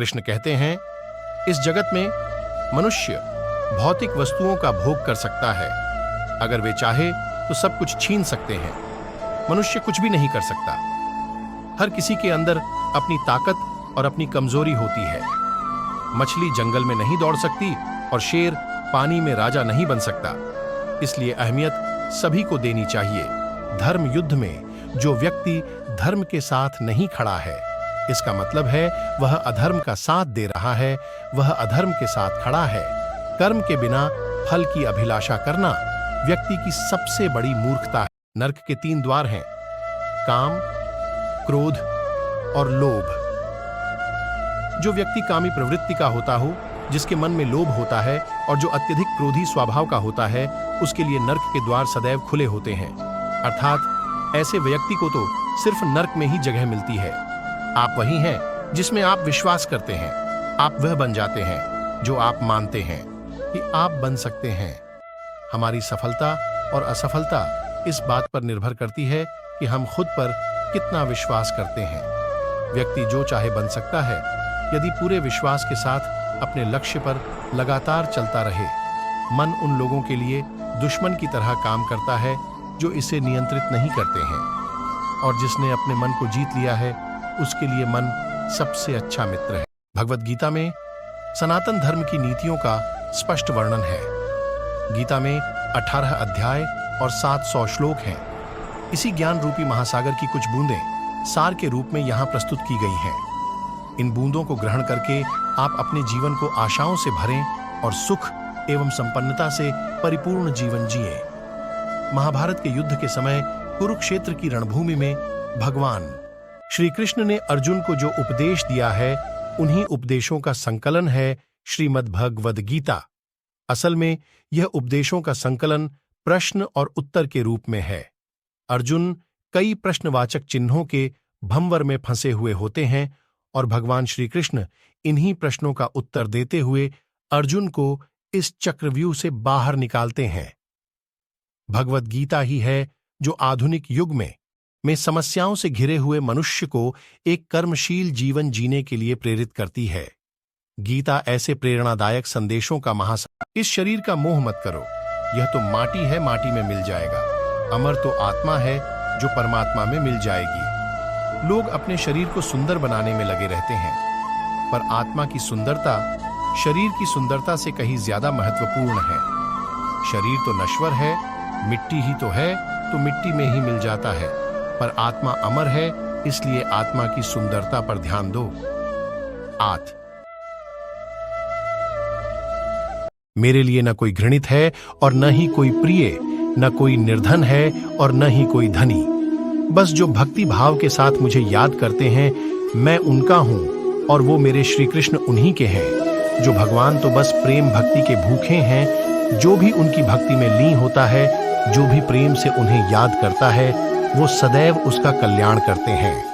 कृष्ण कहते हैं, इस जगत में मनुष्य भौतिक वस्तुओं का भोग कर सकता है। अगर वे चाहे तो सब कुछ छीन सकते हैं। मनुष्य कुछ भी नहीं कर सकता। हर किसी के अंदर अपनी ताकत और अपनी कमजोरी होती है। मछली जंगल में नहीं दौड़ सकती और शेर पानी में राजा नहीं बन सकता। इसलिए अहमियत सभी को देनी चाहिए। धर्म युद्ध में जो व्यक्ति धर्म के साथ नहीं खड़ा है, इसका मतलब है वह अधर्म का साथ दे रहा है, वह अधर्म के साथ खड़ा है। कर्म के बिना फल की अभिलाषा करना व्यक्ति की सबसे बड़ी मूर्खता है। नरक के 3 द्वार हैं, काम, क्रोध और लोभ। जो व्यक्ति कामी प्रवृत्ति का होता हो, जिसके मन में लोभ होता है और जो अत्यधिक क्रोधी स्वभाव का होता है, उसके लिए नरक के द्वार सदैव खुले होते हैं। अर्थात ऐसे व्यक्ति को तो सिर्फ नरक में ही जगह मिलती है। आप वही हैं जिसमें आप विश्वास करते हैं। आप वह बन जाते हैं जो आप मानते हैं कि आप बन सकते हैं। हमारी सफलता और असफलता इस बात पर निर्भर करती है कि हम खुद पर कितना विश्वास करते हैं। व्यक्ति जो चाहे बन सकता है यदि पूरे विश्वास के साथ अपने लक्ष्य पर लगातार चलता रहे। मन उन लोगों के लिए दुश्मन की तरह काम करता है जो इसे नियंत्रित नहीं करते हैं, और जिसने अपने मन को जीत लिया है उसके लिए मन सबसे अच्छा मित्र है। भगवत गीता में सनातन धर्म की नीतियों का स्पष्ट वर्णन है। गीता में 18 अध्याय और 700 श्लोक हैं। इसी ज्ञान रूपी महासागर की कुछ बूंदें सार के रूप में यहाँ प्रस्तुत की गई हैं। इन बूंदों को ग्रहण करके आप अपने जीवन को आशाओं से भरें और सुख एवं संपन्नता से परिपूर्ण जीवन जिएं। महाभारत के युद्ध के समय कुरुक्षेत्र की रणभूमि में भगवान श्री कृष्ण ने अर्जुन को जो उपदेश दिया है, उन्हीं उपदेशों का संकलन है श्रीमद् भगवद गीता। असल में यह उपदेशों का संकलन प्रश्न और उत्तर के रूप में है। अर्जुन कई प्रश्नवाचक चिन्हों के भंवर में फंसे हुए होते हैं और भगवान श्री कृष्ण इन्हीं प्रश्नों का उत्तर देते हुए अर्जुन को इस चक्रव्यूह से बाहर निकालते हैं। भगवद गीता ही है जो आधुनिक युग में समस्याओं से घिरे हुए मनुष्य को एक कर्मशील जीवन जीने के लिए प्रेरित करती है। गीता ऐसे प्रेरणादायक संदेशों का महासागर। इस शरीर का मोह मत करो, यह तो माटी है, माटी में मिल जाएगा। अमर तो आत्मा है जो परमात्मा में मिल जाएगी। लोग अपने शरीर को सुंदर बनाने में लगे रहते हैं, पर आत्मा की सुंदरता शरीर की सुंदरता से कहीं ज्यादा महत्वपूर्ण है। शरीर तो नश्वर है, मिट्टी ही तो है, तो मिट्टी में ही मिल जाता है, पर आत्मा अमर है, इसलिए आत्मा की सुंदरता पर ध्यान दो। मेरे लिए न कोई घृणित है और न ही कोई प्रिय, न कोई निर्धन है और न ही कोई धनी। बस जो भक्ति भाव के साथ मुझे याद करते हैं, मैं उनका हूं और वो मेरे श्री कृष्ण उन्हीं के हैं। जो भगवान तो बस प्रेम भक्ति के भूखे हैं। जो भी उनकी भक्ति में लीन होता है, जो भी प्रेम से उन्हें याद करता है, वो सदैव उसका कल्याण करते हैं।